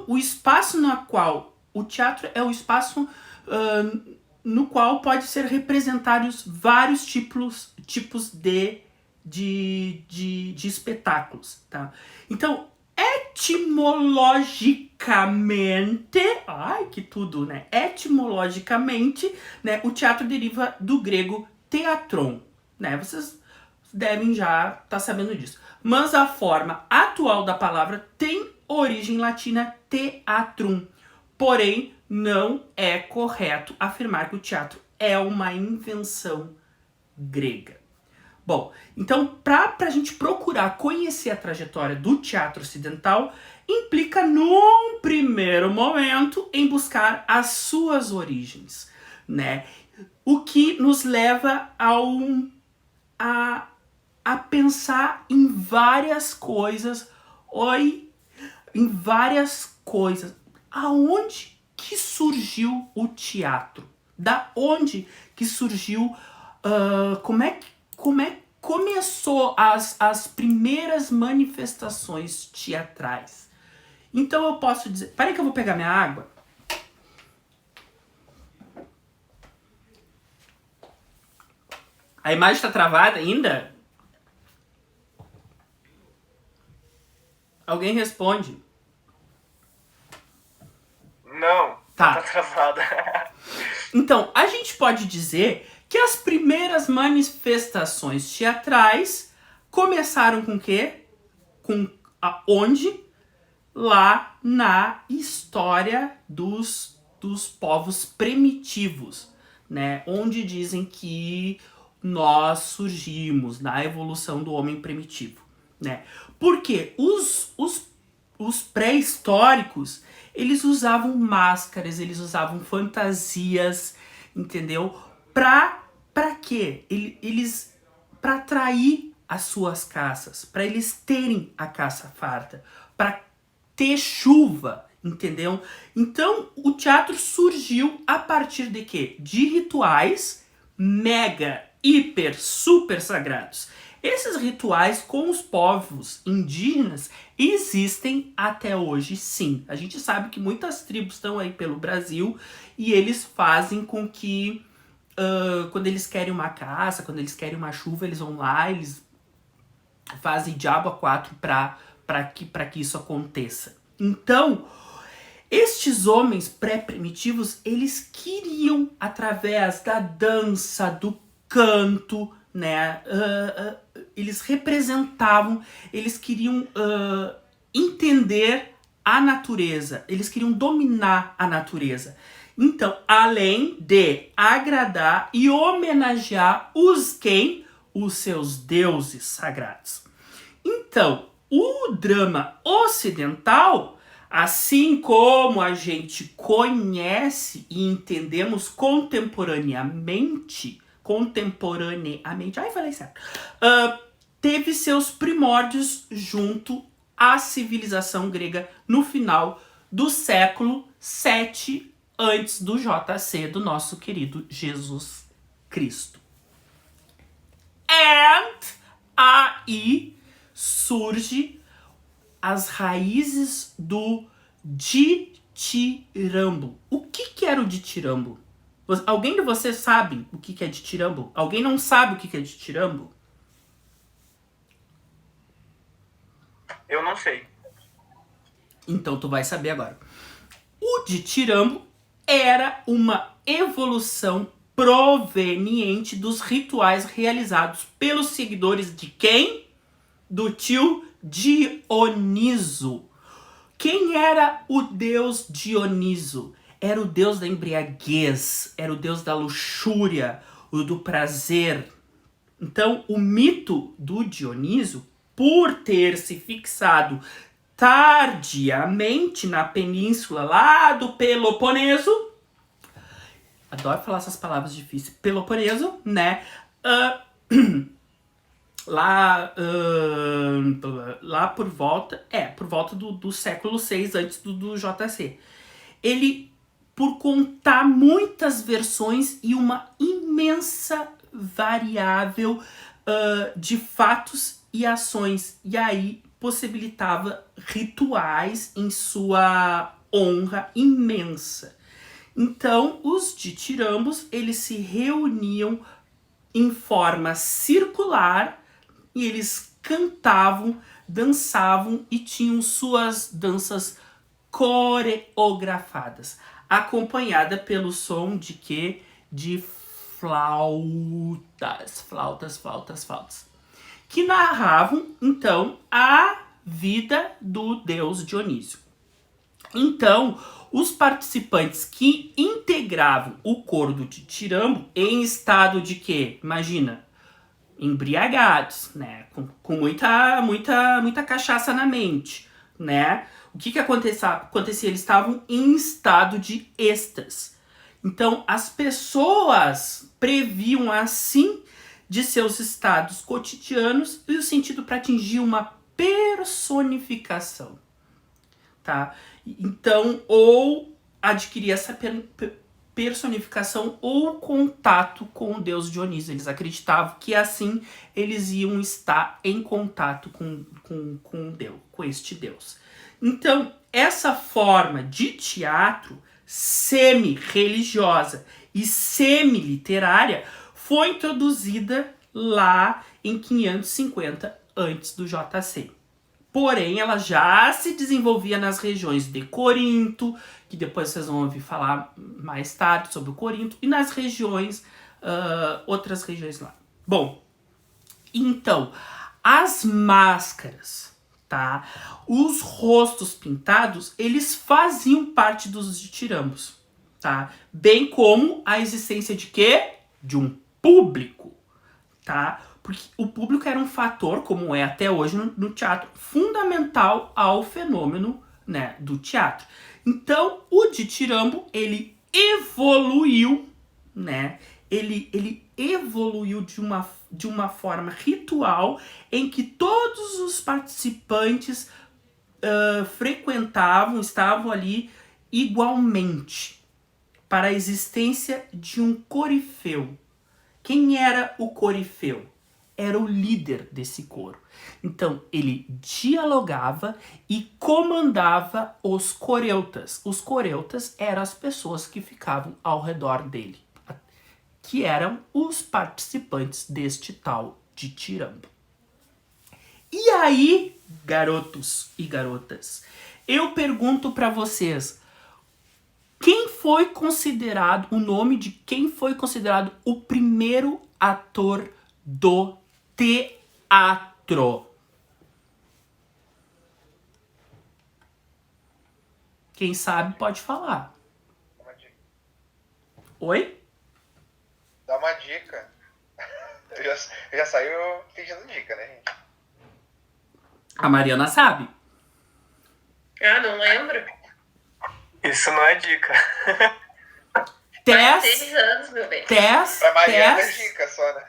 o espaço no qual o teatro é o espaço no qual pode ser representados vários tipos de espetáculos, tá? Então, etimologicamente, ai que tudo, né? Etimologicamente, né, o teatro deriva do grego theatron, né? Vocês devem já estar sabendo disso. Mas a forma atual da palavra tem origem latina theatrum. Porém, não é correto afirmar que o teatro é uma invenção grega. Bom, então para a gente procurar conhecer a trajetória do teatro ocidental, implica num primeiro momento em buscar as suas origens, né? O que nos leva a pensar em várias coisas, em várias coisas. Aonde que surgiu o teatro? Da onde que surgiu? Como é que começou as primeiras manifestações teatrais? Então eu posso dizer... Peraí que eu vou pegar minha água. A imagem está travada ainda? Alguém responde. Não, tá travada. Então, a gente pode dizer que as primeiras manifestações teatrais começaram com o quê? Onde? Lá na história dos povos primitivos, né? Onde dizem que nós surgimos na evolução do homem primitivo, né? Porque os pré-históricos, eles usavam máscaras, eles usavam fantasias, entendeu? Pra quê? Eles para atrair as suas caças, para eles terem a caça farta, para ter chuva, entendeu? Então, o teatro surgiu a partir de quê? De rituais mega, hiper, super sagrados. Esses rituais com os povos indígenas existem até hoje, sim. A gente sabe que muitas tribos estão aí pelo Brasil e eles fazem com que quando eles querem uma caça, quando eles querem uma chuva, eles vão lá, eles fazem diabo a quatro para que isso aconteça. Então, estes homens pré-primitivos, eles queriam, através da dança, do canto, né, eles representavam, eles queriam entender a natureza, eles queriam dominar a natureza. Então, além de agradar e homenagear os seus deuses sagrados. Então, o drama ocidental, assim como a gente conhece e entendemos contemporaneamente, ai, falei certo, teve seus primórdios junto à civilização grega no final do século 7 antes do JC, do nosso querido Jesus Cristo. And aí surge as raízes do ditirambo. O que era o ditirambo? Alguém de vocês sabe o que é ditirambo? Alguém não sabe o que é ditirambo? Eu não sei. Então tu vai saber agora. O ditirambo era uma evolução proveniente dos rituais realizados pelos seguidores de quem? Do tio Dioniso. Quem era o deus Dioniso? Era o deus da embriaguez, era o deus da luxúria, o do prazer. Então, o mito do Dioniso, por ter se fixado tardiamente na península lá do Peloponeso, adoro falar essas palavras difíceis, Peloponeso, né? Lá por volta do século 6 antes do JC. Ele, por contar muitas versões e uma imensa variável de fatos e ações, e aí possibilitava rituais em sua honra imensa. Então, os ditirambos, eles se reuniam em forma circular e eles cantavam, dançavam e tinham suas danças coreografadas, acompanhada pelo som de quê? De flautas, que narravam, então, a vida do deus Dionísio. Então, os participantes que integravam o coro do ditirambo em estado de quê? Imagina, embriagados, né? Com muita cachaça na mente, né? O que acontecia? Eles estavam em estado de êxtase. Então, as pessoas previam assim de seus estados cotidianos e o sentido para atingir uma personificação, tá? Então, ou adquirir essa personificação ou contato com o deus Dionísio. Eles acreditavam que assim eles iam estar em contato com Deus, com este deus. Então, essa forma de teatro semi-religiosa e semi-literária foi introduzida lá em 550 antes do JC. Porém, ela já se desenvolvia nas regiões de Corinto, que depois vocês vão ouvir falar mais tarde sobre o Corinto, e nas regiões, outras regiões lá. Bom, então, as máscaras, tá? Os rostos pintados, eles faziam parte dos ditirambos, tá? Bem como a existência de quê? De um público, tá? Porque o público era um fator, como é até hoje no teatro, fundamental ao fenômeno, né, do teatro. Então, o ditirambo, ele evoluiu, né? Ele evoluiu de uma forma ritual em que todos os participantes frequentavam, estavam ali igualmente para a existência de um corifeu. Quem era o corifeu? Era o líder desse coro. Então, ele dialogava e comandava os coreutas. Os coreutas eram as pessoas que ficavam ao redor dele, que eram os participantes deste tal ditirambo. E aí, garotos e garotas, eu pergunto para vocês, o nome de quem foi considerado o primeiro ator do teatro? Quem sabe pode falar. Oi? Dá uma dica. Eu já saio pedindo dica, né, gente? A Mariana sabe. Ah, não lembro. Isso não é dica. Faz 6 anos, meu bem. Pra Mariana é dica só, né?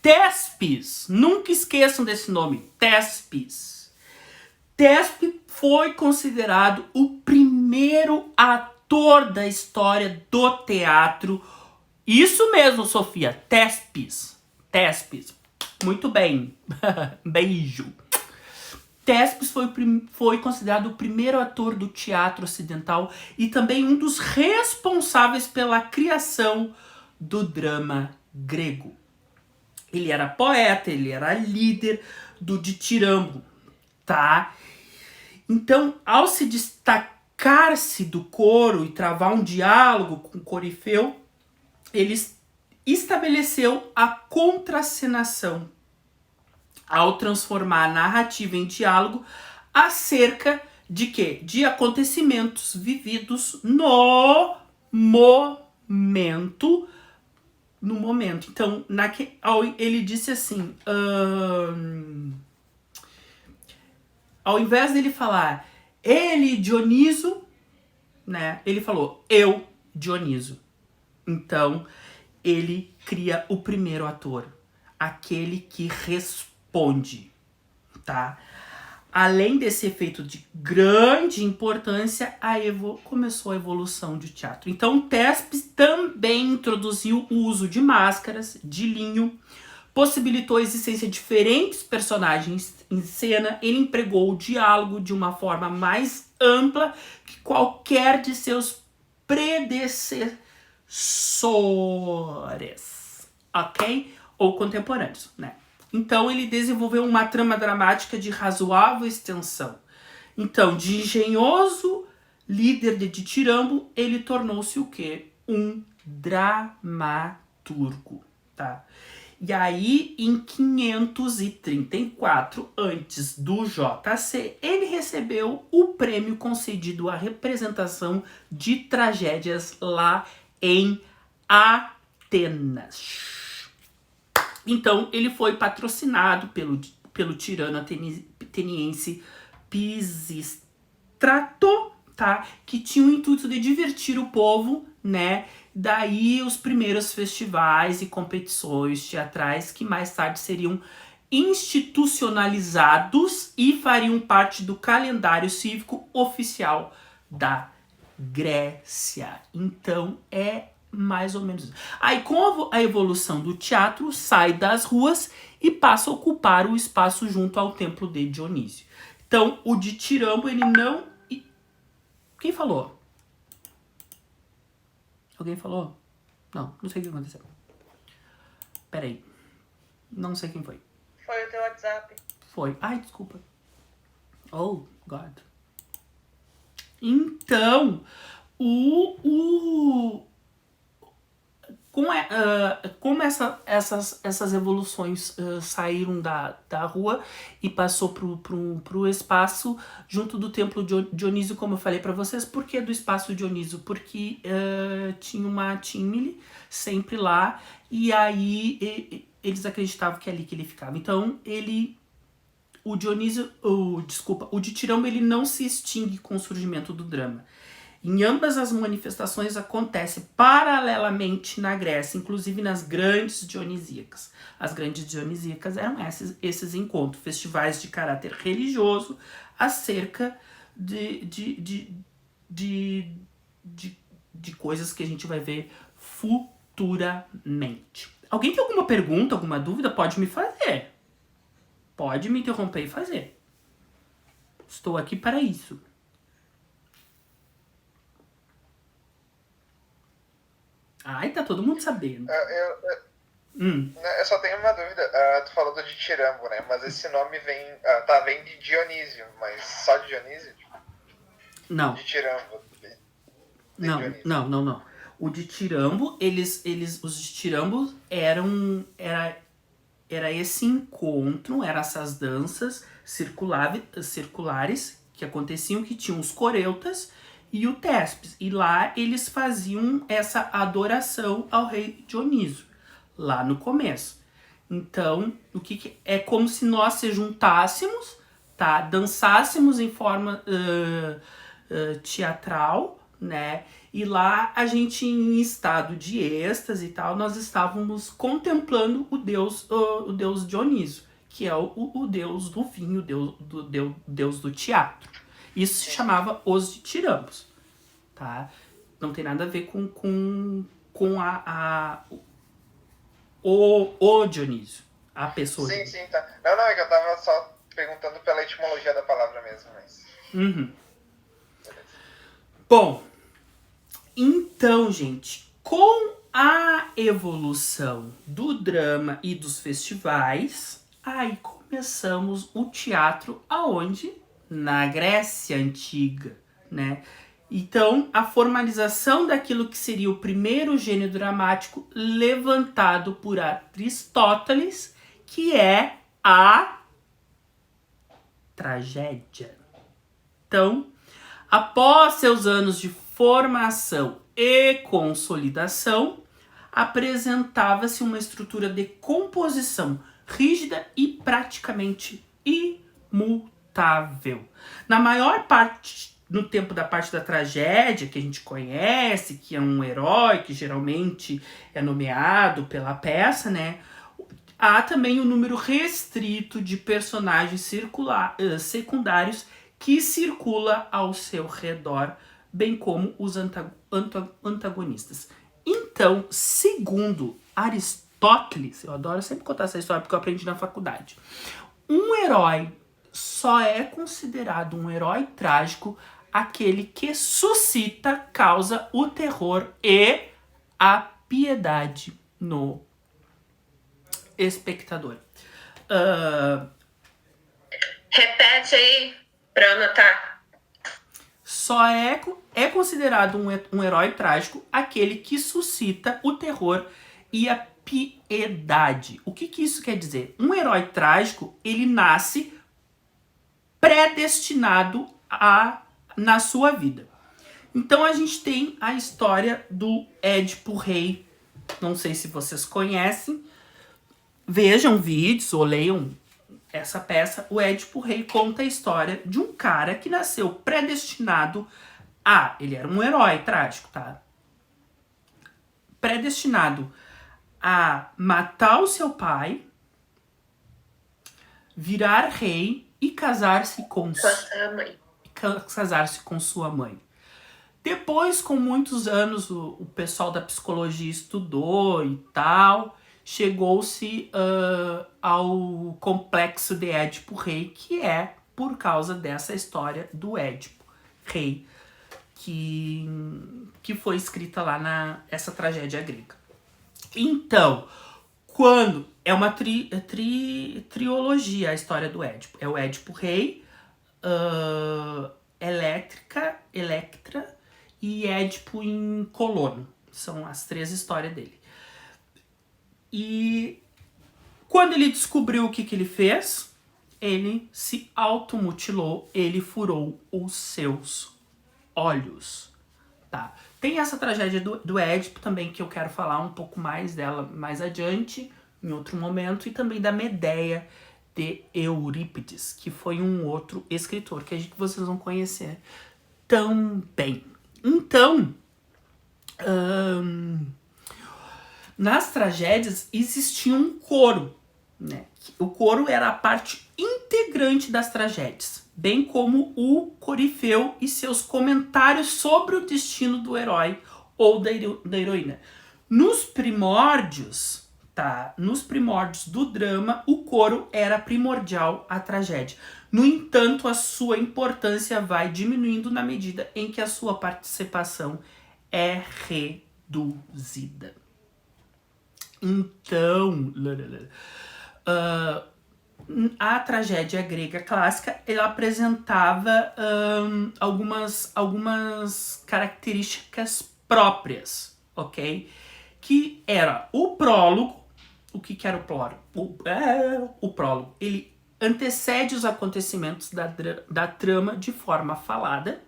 Tespes. Nunca esqueçam desse nome. Tespes. Tespes foi considerado o primeiro ator da história do teatro. Isso mesmo, Sofia. Tespes. Muito bem. Beijo. Tespes foi considerado o primeiro ator do teatro ocidental e também um dos responsáveis pela criação do drama grego. Ele era poeta, ele era líder do ditirambo, tá? Então, ao se destacar-se do coro e travar um diálogo com o corifeu, ele estabeleceu a contracenação, ao transformar a narrativa em diálogo acerca de quê? De acontecimentos vividos no momento. Então, ele disse assim, ao invés dele falar ele, Dioniso, né? Ele falou eu, Dioniso. Então, ele cria o primeiro ator, aquele que responde, tá? Além desse efeito de grande importância, começou a evolução do teatro. Então, Tespes também introduziu o uso de máscaras de linho possibilitou a existência de diferentes personagens em cena, ele empregou o diálogo de uma forma mais ampla que qualquer de seus predecessores, ok? Ou contemporâneos, né? Então ele desenvolveu uma trama dramática de razoável extensão. Então, de engenhoso líder de ditirambo, ele tornou-se o quê? Um dramaturgo, tá? E aí, em 534 antes do JC, ele recebeu o prêmio concedido à representação de tragédias lá em Atenas. Então, ele foi patrocinado pelo tirano ateniense Pisístrato, tá? Que tinha o intuito de divertir o povo, né? Daí os primeiros festivais e competições teatrais que mais tarde seriam institucionalizados e fariam parte do calendário cívico oficial da Grécia. Então é mais ou menos. Aí com a evolução do teatro, sai das ruas e passa a ocupar o espaço junto ao templo de Dionísio. Então o ditirambo, ele não... Quem falou? Alguém falou? Não sei o que aconteceu. Peraí. Não sei quem foi. Foi o teu WhatsApp. Foi. Ai, desculpa. Oh, God. Então, como essas evoluções saíram da rua e passou pro espaço junto do templo Dionísio, como eu falei para vocês. Por que do espaço Dionísio? Porque tinha uma Tímile sempre lá, e aí eles acreditavam que é ali que ele ficava. Então o ditirambo, ele não se extingue com o surgimento do drama. Em ambas as manifestações acontece paralelamente na Grécia, inclusive nas grandes dionisíacas. As grandes dionisíacas eram esses encontros, festivais de caráter religioso acerca de coisas que a gente vai ver futuramente. Alguém tem alguma pergunta, alguma dúvida? Pode me fazer. Pode me interromper e fazer. Estou aqui para isso. Ai, tá todo mundo sabendo. Eu só tenho uma dúvida. Tu falou do ditirambo, né? Mas esse nome vem de Dionísio, mas só de Dionísio? Não. Ditirambo. Não. O ditirambo, os ditirambos era esse encontro, eram essas danças circulares que aconteciam, que tinham os coreutas e o Téspes. E lá eles faziam essa adoração ao rei Dionísio, lá no começo. Então, o que é como se nós se juntássemos, tá? Dançássemos em forma teatral, né? E lá a gente, em estado de êxtase e tal, nós estávamos contemplando o deus Dionísio, que é o deus do vinho, o deus do teatro. Isso se chamava os ditirambos, tá? Não tem nada a ver com o Dionísio, a pessoa. Sim, tá. Não, é que eu tava só perguntando pela etimologia da palavra mesmo, mas... Bom, então, gente, com a evolução do drama e dos festivais, aí começamos o teatro aonde? Na Grécia Antiga, né? Então, a formalização daquilo que seria o primeiro gênero dramático levantado por Aristóteles, que é a tragédia. Então, após seus anos de formação e consolidação, apresentava-se uma estrutura de composição rígida e praticamente imutável. Na maior parte, no tempo da parte da tragédia, que a gente conhece, que é um herói que geralmente é nomeado pela peça, né? Há também um número restrito de personagens secundários que circula ao seu redor, bem como os antagonistas. Então, segundo Aristóteles, Aristóteles, eu adoro sempre contar essa história porque eu aprendi na faculdade. Um herói só é considerado um herói trágico aquele que suscita, causa o terror e a piedade no espectador. Repete aí pra eu anotar. Só é considerado um herói trágico aquele que suscita o terror e a piedade. O que isso quer dizer? Um herói trágico, ele nasce predestinado na sua vida. Então a gente tem a história do Édipo Rei. Não sei se vocês conhecem. Vejam vídeos ou leiam essa peça. O Édipo Rei conta a história de um cara que nasceu predestinado a... Ele era um herói trágico, tá? Predestinado a matar o seu pai, virar rei e casar-se com sua mãe. Depois, com muitos anos, o pessoal da psicologia estudou e tal, chegou-se ao complexo de Édipo Rei, que é por causa dessa história do Édipo Rei, que foi escrita lá essa tragédia grega. Então, quando... É uma trilogia a história do Édipo. É o Édipo Rei, Electra e Édipo em Colono. São as 3 histórias dele. E quando ele descobriu o que ele fez, ele se automutilou, ele furou os seus olhos. Tá. Tem essa tragédia do Édipo também, que eu quero falar um pouco mais dela mais adiante, em outro momento, e também da Medeia de Eurípides, que foi um outro escritor que vocês vão conhecer também. Então, nas tragédias existia um coro, né? O coro era a parte integrante das tragédias, bem como o corifeu e seus comentários sobre o destino do herói ou da heroína. Nos primórdios, tá? Nos primórdios do drama, o coro era primordial à tragédia. No entanto, a sua importância vai diminuindo na medida em que a sua participação é reduzida. Então, a tragédia grega clássica, ela apresentava algumas características próprias, ok? Que era o prólogo. O que era o prólogo? O prólogo, ele antecede os acontecimentos da trama de forma falada.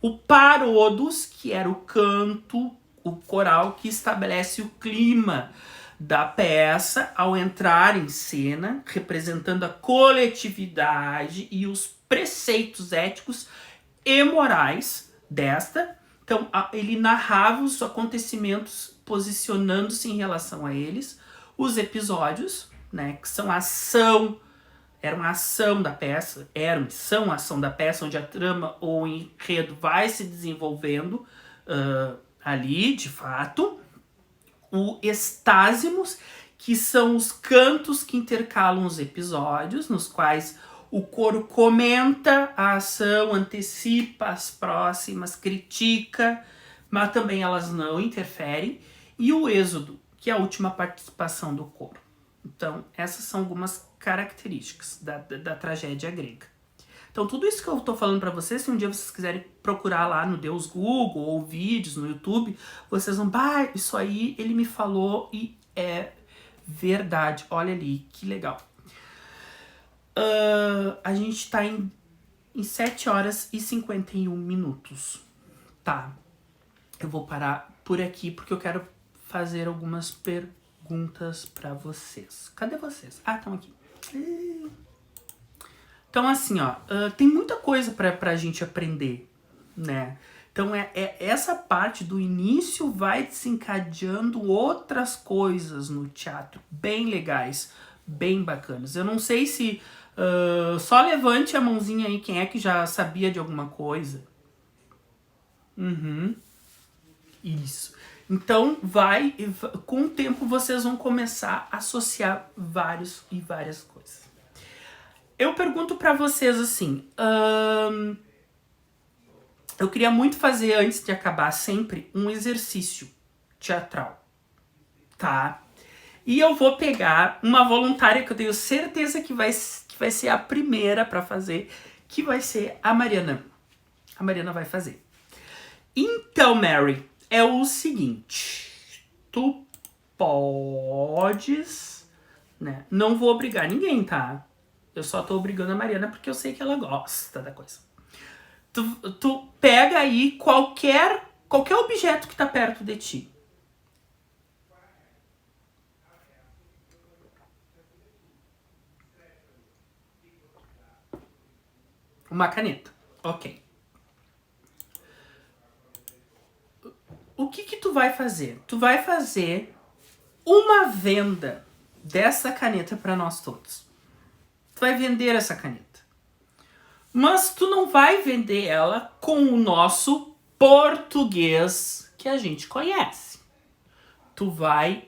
O parodos, que era o canto, o coral que estabelece o clima da peça ao entrar em cena, representando a coletividade e os preceitos éticos e morais desta. Então, ele narrava os acontecimentos posicionando-se em relação a eles. Os episódios, né, que são eram a ação da peça, são a ação da peça, onde a trama ou o enredo vai se desenvolvendo ali, de fato. O estásimos, que são os cantos que intercalam os episódios, nos quais o coro comenta a ação, antecipa as próximas, critica, mas também elas não interferem. E o êxodo, que é a última participação do coro. Então, essas são algumas características da tragédia grega. Então, tudo isso que eu tô falando pra vocês, se um dia vocês quiserem procurar lá no Deus Google ou vídeos no YouTube, vocês vão, isso aí ele me falou e é verdade. Olha ali, que legal. A gente tá em 7 horas e 51 minutos. Tá. Eu vou parar por aqui porque eu quero fazer algumas perguntas pra vocês. Cadê vocês? Estão aqui. Então, assim, tem muita coisa pra gente aprender, né? Então, essa parte do início vai desencadeando outras coisas no teatro, bem legais, bem bacanas. Eu não sei se... só levante a mãozinha aí, quem é que já sabia de alguma coisa. Isso. Então, com o tempo, vocês vão começar a associar várias coisas. Eu pergunto pra vocês assim, eu queria muito fazer, antes de acabar, sempre um exercício teatral, tá? E eu vou pegar uma voluntária que eu tenho certeza que vai ser a primeira pra fazer, que vai ser a Mariana. A Mariana vai fazer. Então, Mary, é o seguinte, tu podes, né? Não vou obrigar ninguém, tá? Eu só tô obrigando a Mariana porque eu sei que ela gosta da coisa. Tu pega aí qualquer objeto que tá perto de ti. Uma caneta. Ok. O que tu vai fazer? Tu vai fazer uma venda dessa caneta para nós todos. Tu vai vender essa caneta. Mas tu não vai vender ela com o nosso português que a gente conhece. Tu vai